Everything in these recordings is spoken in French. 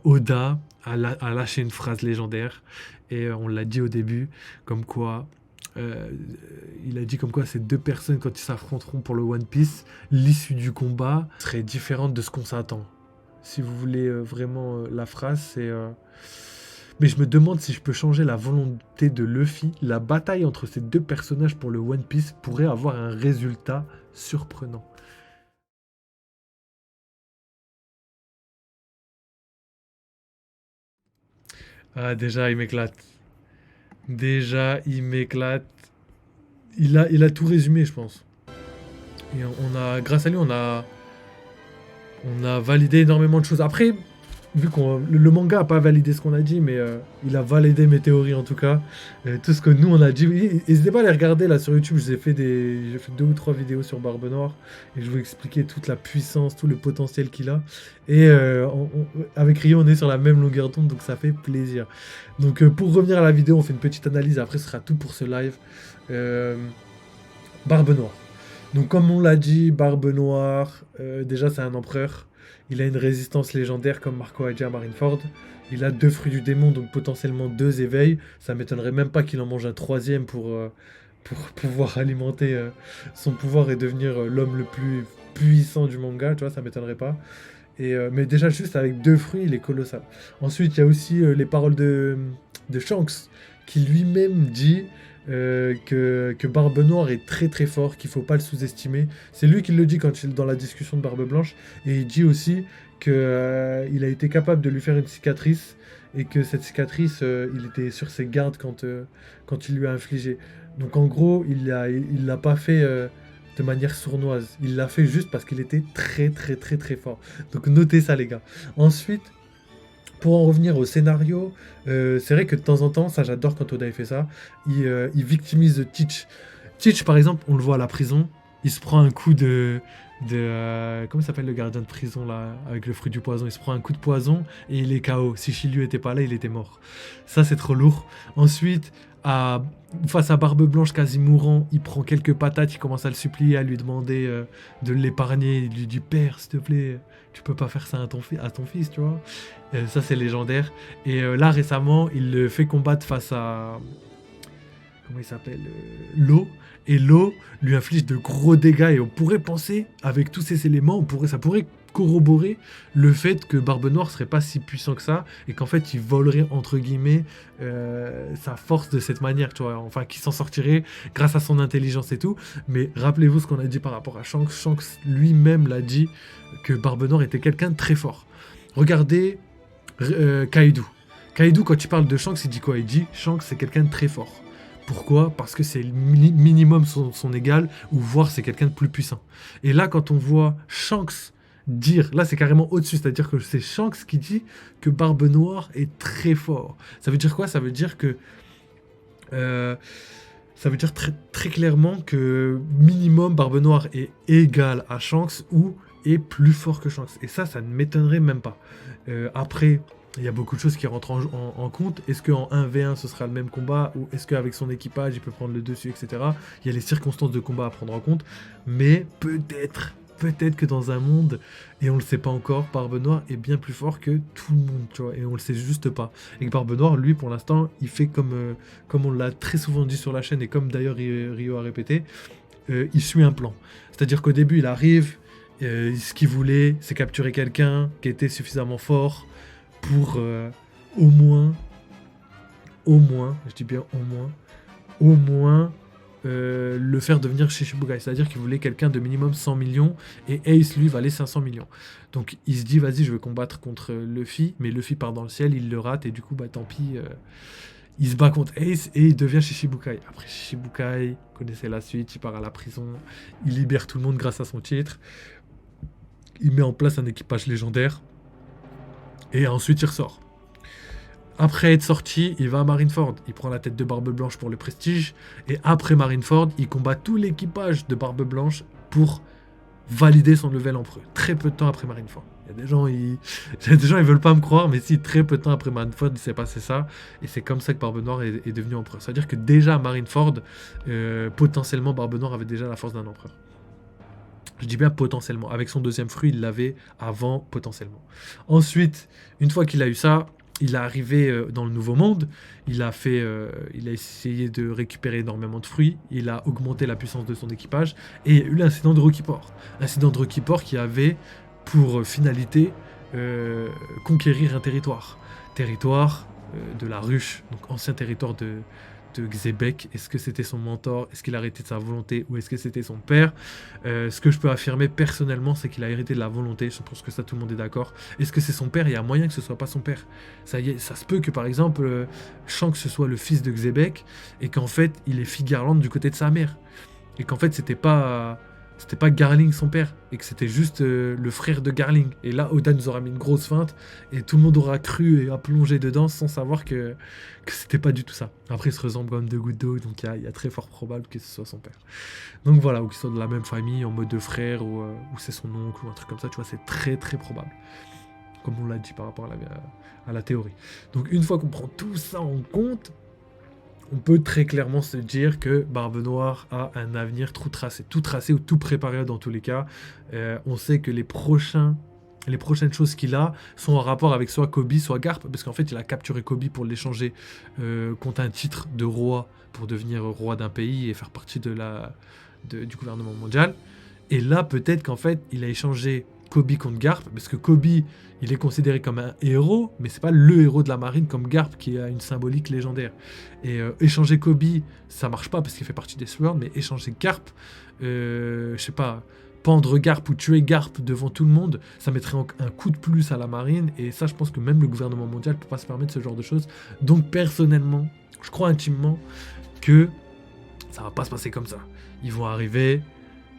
Oda a lâché une phrase légendaire, et on l'a dit au début, comme quoi, euh, il a dit comme quoi ces deux personnes, quand ils s'affronteront pour le One Piece, l'issue du combat serait différente de ce qu'on s'attend. Si vous voulez vraiment la phrase, c'est... Mais je me demande si je peux changer la volonté de Luffy. La bataille entre ces deux personnages pour le One Piece pourrait avoir un résultat surprenant. Ah, déjà, il m'éclate. Déjà, il m'éclate. Il a tout résumé, je pense. Et grâce à lui, on a validé énormément de choses. Après, vu qu'on le manga a pas validé ce qu'on a dit, mais il a validé mes théories en tout cas. Tout ce que nous on a dit. N'hésitez pas à les regarder là sur YouTube. J'ai fait 2 ou 3 vidéos sur Barbe Noire et je vous expliquer toute la puissance, tout le potentiel qu'il a. Et avec Rio, on est sur la même longueur d'onde, donc ça fait plaisir. Donc pour revenir à la vidéo, on fait une petite analyse. Après, ce sera tout pour ce live. Euh, Barbe Noire. Donc comme on l'a dit, Barbe Noire, déjà c'est un empereur. Il a une résistance légendaire comme Marco a dit à Marineford. Il a 2 fruits du démon, donc potentiellement 2 éveils. Ça m'étonnerait même pas qu'il en mange un troisième pour pouvoir alimenter son pouvoir et devenir l'homme le plus puissant du manga, tu vois, ça m'étonnerait pas. Mais déjà juste avec 2 fruits, il est colossal. Ensuite, il y a aussi les paroles de Shanks, qui lui-même dit que Barbe Noire est très très fort, qu'il faut pas le sous-estimer. C'est lui qui le dit quand il dans la discussion de Barbe Blanche, et il dit aussi que il a été capable de lui faire une cicatrice et que cette cicatrice, il était sur ses gardes quand il lui a infligé. Donc en gros, il l'a pas fait de manière sournoise. Il l'a fait juste parce qu'il était très très très très fort. Donc notez ça les gars. Ensuite, pour en revenir au scénario, c'est vrai que de temps en temps, ça j'adore quand Oda fait ça, il victimise Teach. Teach par exemple, on le voit à la prison, il se prend un coup comment s'appelle le gardien de prison là, avec le fruit du poison, il se prend un coup de poison et il est KO. Si Shiryu était pas là, il était mort. Ça c'est trop lourd. Ensuite, à, face à Barbe Blanche quasi mourant, il prend quelques patates, il commence à le supplier, à lui demander de l'épargner. Il lui dit père, s'il te plaît, tu peux pas faire ça à ton fils, tu vois. Ça c'est légendaire. Et là récemment, il le fait combattre face à comment il s'appelle, l'eau. Et l'eau lui inflige de gros dégâts. Et on pourrait penser, avec tous ces éléments, ça pourrait corroborer le fait que Barbe Noire serait pas si puissant que ça. Et qu'en fait, il volerait, entre guillemets, sa force de cette manière, tu vois. Enfin, qu'il s'en sortirait grâce à son intelligence et tout. Mais rappelez-vous ce qu'on a dit par rapport à Shanks. Shanks lui-même l'a dit que Barbe Noire était quelqu'un de très fort. Regardez Kaido. Kaido, quand il parle de Shanks, il dit quoi? Il dit Shanks, c'est quelqu'un de très fort. Pourquoi? Parce que c'est le minimum son égal, ou voire c'est quelqu'un de plus puissant. Et là, quand on voit Shanks dire, là c'est carrément au-dessus, c'est-à-dire que c'est Shanks qui dit que Barbe Noire est très fort. Ça veut dire quoi? Ça veut dire que... euh, ça veut dire très, très clairement que minimum Barbe Noire est égal à Shanks ou est plus fort que Shanks. Et ça ne m'étonnerait même pas. Après, il y a beaucoup de choses qui rentrent en compte. Est-ce qu'en 1v1 ce sera le même combat ou est-ce qu'avec son équipage il peut prendre le dessus, etc. Il y a les circonstances de combat à prendre en compte. Mais peut-être que dans un monde, et on le sait pas encore, Barbe Noire est bien plus fort que tout le monde, tu vois, et on le sait juste pas. Et que Barbe Noire, lui, pour l'instant, il fait comme on l'a très souvent dit sur la chaîne, et comme d'ailleurs Rio a répété, il suit un plan. C'est-à-dire qu'au début, il arrive, ce qu'il voulait, c'est capturer quelqu'un qui était suffisamment fort pour au moins, je dis bien au moins le faire devenir Shishibukai. C'est-à-dire qu'il voulait quelqu'un de minimum 100 millions et Ace, lui, valait 500 millions. Donc il se dit, vas-y, je vais combattre contre Luffy, mais Luffy part dans le ciel, il le rate et du coup, bah tant pis, il se bat contre Ace et il devient Shishibukai. Après Shishibukai, connaissez la suite, il part à la prison, il libère tout le monde grâce à son titre, il met en place un équipage légendaire et ensuite il ressort. Après être sorti, il va à Marineford. Il prend la tête de Barbe Blanche pour le prestige. Et après Marineford, il combat tout l'équipage de Barbe Blanche pour valider son level empereur. Très peu de temps après Marineford. Il y a des gens, ils veulent pas me croire, mais si, très peu de temps après Marineford, il s'est passé ça. Et c'est comme ça que Barbe Noire est devenu empereur. C'est-à-dire que déjà à Marineford, potentiellement, Barbe Noire avait déjà la force d'un empereur. Je dis bien potentiellement. Avec son deuxième fruit, il l'avait avant potentiellement. Ensuite, une fois qu'il a eu ça, il est arrivé dans le nouveau monde. Il a essayé de récupérer énormément de fruits. Il a augmenté la puissance de son équipage. Et il y a eu l'incident de Rocky Port. L'incident de Rocky Port qui avait pour finalité conquérir un territoire. Territoire de la Ruche, donc ancien territoire de Xébec. Est-ce que c'était son mentor? Est-ce qu'il a hérité de sa volonté? Ou est-ce que c'était son père? Ce que je peux affirmer personnellement, c'est qu'il a hérité de la volonté. Je pense que ça, tout le monde est d'accord. Est-ce que c'est son père? Il y a moyen que ce soit pas son père. Ça y est, ça se peut que, par exemple, Shanks ce soit le fils de Xébec et qu'en fait, il est Figarland du côté de sa mère. Et qu'en fait, c'était pas Garling son père, et que c'était juste le frère de Garling. Et là, Oda nous aura mis une grosse feinte, et tout le monde aura cru et a plongé dedans sans savoir que c'était pas du tout ça. Après, ils se ressemblent comme deux gouttes d'eau, donc il y a très fort probable que ce soit son père. Donc voilà, ou qu'ils soient de la même famille, en mode de frère, ou c'est son oncle, ou un truc comme ça, tu vois, c'est très très probable. Comme on l'a dit par rapport à la théorie. Donc une fois qu'on prend tout ça en compte, on peut très clairement se dire que Barbe Noire a un avenir tout tracé ou tout préparé dans tous les cas. On sait que les prochaines choses qu'il a sont en rapport avec soit Kobe, soit Garp, parce qu'en fait il a capturé Kobe pour l'échanger contre un titre de roi pour devenir roi d'un pays et faire partie du gouvernement mondial. Et là peut-être qu'en fait il a échangé Kobe contre Garp, parce que Kobe il est considéré comme un héros, mais c'est pas le héros de la marine comme Garp qui a une symbolique légendaire. Et échanger Kobe, ça marche pas parce qu'il fait partie des Sword, mais échanger Garp, je sais pas, pendre Garp ou tuer Garp devant tout le monde, ça mettrait un coup de plus à la marine, et ça je pense que même le gouvernement mondial peut pas se permettre ce genre de choses. Donc personnellement, je crois intimement que ça va pas se passer comme ça. Ils vont arriver,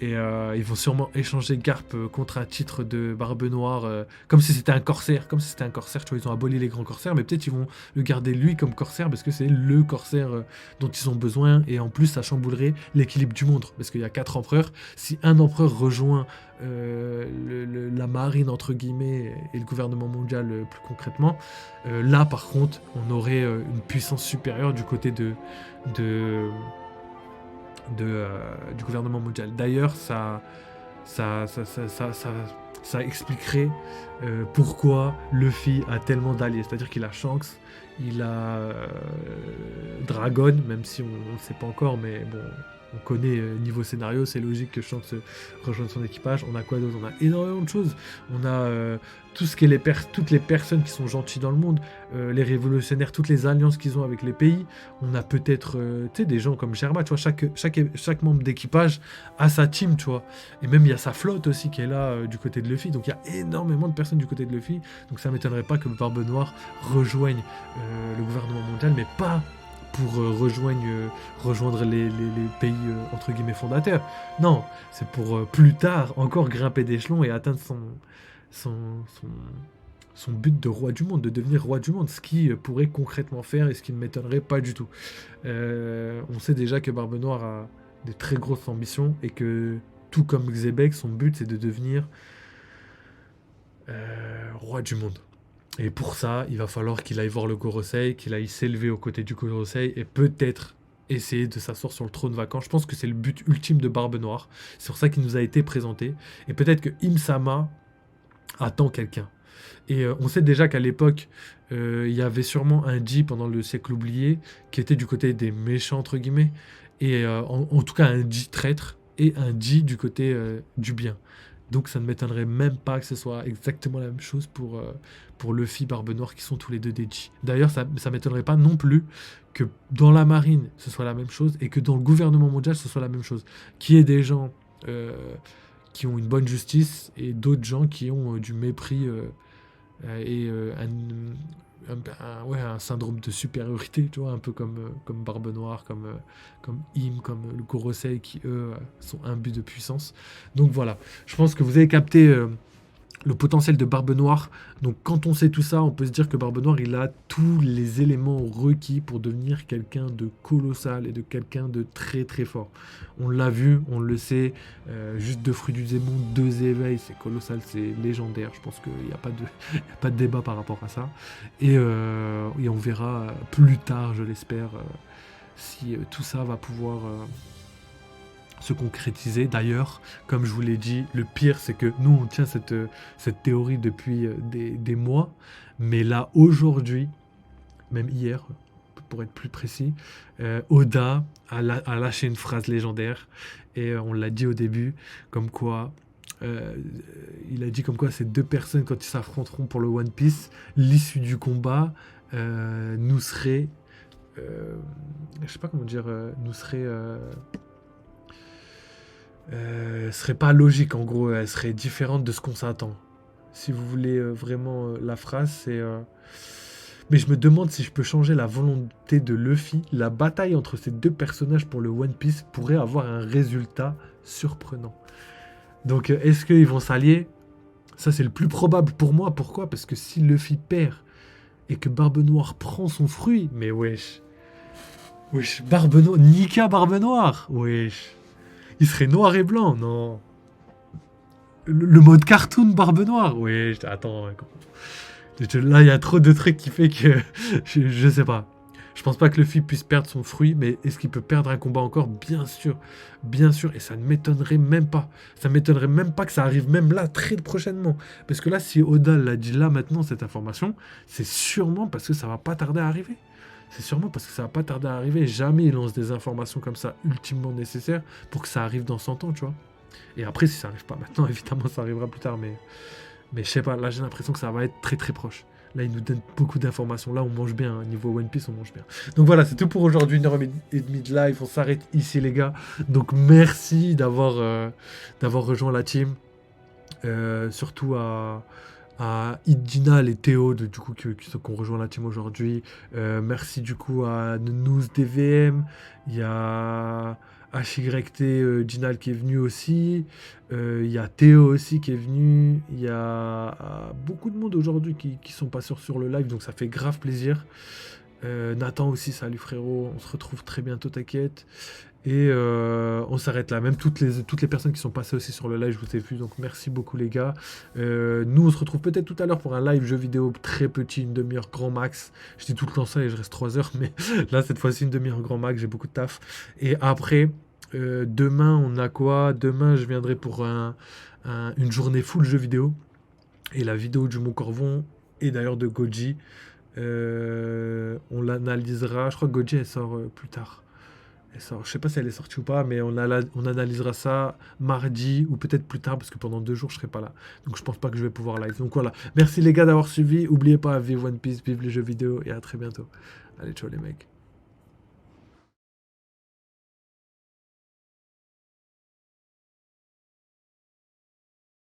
et ils vont sûrement échanger Garp contre un titre de Barbe Noire, comme si c'était un corsaire. Comme si c'était un corsaire, tu vois, ils ont aboli les grands corsaires, mais peut-être ils vont le garder lui comme corsaire parce que c'est le corsaire dont ils ont besoin. Et en plus, ça chamboulerait l'équilibre du monde parce qu'il y a 4 empereurs. Si un empereur rejoint la marine, entre guillemets, et le gouvernement mondial plus concrètement, là par contre, on aurait une puissance supérieure du côté du gouvernement mondial. D'ailleurs, ça expliquerait pourquoi Luffy a tellement d'alliés. C'est-à-dire qu'il a Shanks, il a Dragon, même si on ne le sait pas encore, mais bon, on connaît niveau scénario, c'est logique que Shanks rejoigne son équipage. On a quoi d'autre? On a énormément de choses. On a tout ce qui est toutes les personnes qui sont gentilles dans le monde, les révolutionnaires, toutes les alliances qu'ils ont avec les pays. On a peut-être des gens comme Germa, tu vois, chaque membre d'équipage a sa team, tu vois. Et même il y a sa flotte aussi qui est là du côté de Luffy. Donc il y a énormément de personnes du côté de Luffy. Donc ça m'étonnerait pas que Barbe Noire rejoigne le gouvernement mondial, mais pas pour rejoindre les pays entre guillemets fondateurs. Non, c'est pour plus tard encore grimper d'échelon et atteindre son, son, son but de roi du monde, de devenir roi du monde, ce qui pourrait concrètement faire et ce qui ne m'étonnerait pas du tout. On sait déjà que Barbe Noire a des très grosses ambitions et que tout comme Xebec, son but c'est de devenir roi du monde. Et pour ça, il va falloir qu'il aille voir le Gorosei, qu'il aille s'élever aux côtés du Gorosei et peut-être essayer de s'asseoir sur le trône vacant. Je pense que c'est le but ultime de Barbe Noire. C'est pour ça qu'il nous a été présenté. Et peut-être que Im-sama attend quelqu'un. Et on sait déjà qu'à l'époque, il y avait sûrement un Ji pendant le siècle oublié qui était du côté des méchants, entre guillemets. Et en tout cas, un Ji traître et un Ji du côté du bien. Donc ça ne m'étonnerait même pas que ce soit exactement la même chose pour Luffy, Barbe Noire, qui sont tous les deux des Ji. D'ailleurs, ça m'étonnerait pas non plus que dans la marine, ce soit la même chose, et que dans le gouvernement mondial, ce soit la même chose. Qu'il y ait des gens qui ont une bonne justice, et d'autres gens qui ont du mépris et un syndrome de supériorité, tu vois, un peu comme Barbe Noire, comme Im, comme le Gorosei, qui eux sont imbus de puissance. Donc voilà, je pense que vous avez capté le potentiel de Barbe Noire. Donc quand on sait tout ça, on peut se dire que Barbe Noire, il a tous les éléments requis pour devenir quelqu'un de colossal et de quelqu'un de très très fort. On l'a vu, on le sait, juste 2 fruits du démon, 2 éveils, c'est colossal, c'est légendaire. Je pense qu'il n'y a pas de débat par rapport à ça. Et on verra plus tard, je l'espère, si tout ça va pouvoir se concrétiser. D'ailleurs, comme je vous l'ai dit, le pire, c'est que nous, on tient cette théorie depuis des mois. Mais là, aujourd'hui, même hier, pour être plus précis, Oda a lâché une phrase légendaire. Et on l'a dit au début, comme quoi... il a dit comme quoi ces deux personnes, quand ils s'affronteront pour le One Piece, l'issue du combat nous serait... je sais pas comment dire... nous serait pas logique, en gros. Elle serait différente de ce qu'on s'attend. Si vous voulez vraiment la phrase, c'est... Mais je me demande si je peux changer la volonté de Luffy. La bataille entre ces deux personnages pour le One Piece pourrait avoir un résultat surprenant. Donc, est-ce qu'ils vont s'allier? Ça, c'est le plus probable pour moi. Pourquoi? Parce que si Luffy perd et que Barbe Noire prend son fruit, mais wesh. Wesh, Barbe Noire. Nika Barbe Noire. Wesh. Il serait noir et blanc, non. Le mode cartoon Barbe Noire. Wesh, attends. Là, il y a trop de trucs qui fait que... je sais pas. Je pense pas que Luffy puisse perdre son fruit, mais est-ce qu'il peut perdre un combat encore? Bien sûr. Bien sûr. Et ça ne m'étonnerait même pas. Ça ne m'étonnerait même pas que ça arrive même là, très prochainement. Parce que là, si Oda l'a dit là, maintenant, cette information, c'est sûrement parce que ça va pas tarder à arriver. C'est sûrement parce que ça va pas tarder à arriver. Jamais il lance des informations comme ça, ultimement nécessaires, pour que ça arrive dans 100 ans, tu vois. Et après, si ça arrive pas maintenant, évidemment, ça arrivera plus tard, mais je sais pas, là j'ai l'impression que ça va être très très proche. Là il nous donne beaucoup d'informations, là on mange bien, niveau One Piece on mange bien. Donc voilà, c'est tout pour aujourd'hui, 1h30 de live, on s'arrête ici les gars. Donc merci d'avoir rejoint la team, surtout à Idinal et Théo du coup qui ont rejoint la team aujourd'hui. Merci du coup à Nous DVM, il y a HYT Ginal qui est venu aussi, il y a Théo aussi qui est venu, il y a beaucoup de monde aujourd'hui qui sont passés sur le live, donc ça fait grave plaisir. Nathan aussi, salut frérot, on se retrouve très bientôt, t'inquiète. Et on s'arrête là, même toutes les personnes qui sont passées aussi sur le live, je vous ai vu, donc merci beaucoup les gars. Nous on se retrouve peut-être tout à l'heure pour un live jeu vidéo très petit, une demi-heure grand max. Je dis tout le temps ça et je reste 3 heures, mais là cette fois-ci une demi-heure grand max, j'ai beaucoup de taf. Et après, demain on a quoi? Demain je viendrai pour une journée full jeu vidéo. Et la vidéo du Mont Corvon, et d'ailleurs de Goji, on l'analysera, je crois que Goji elle sort plus tard. Je sais pas si elle est sortie ou pas, mais on analysera ça mardi ou peut-être plus tard parce que pendant 2 jours je serai pas là. Donc je pense pas que je vais pouvoir live. Donc voilà. Merci les gars d'avoir suivi. Oubliez pas, vive One Piece, vive les jeux vidéo et à très bientôt. Allez, ciao les mecs.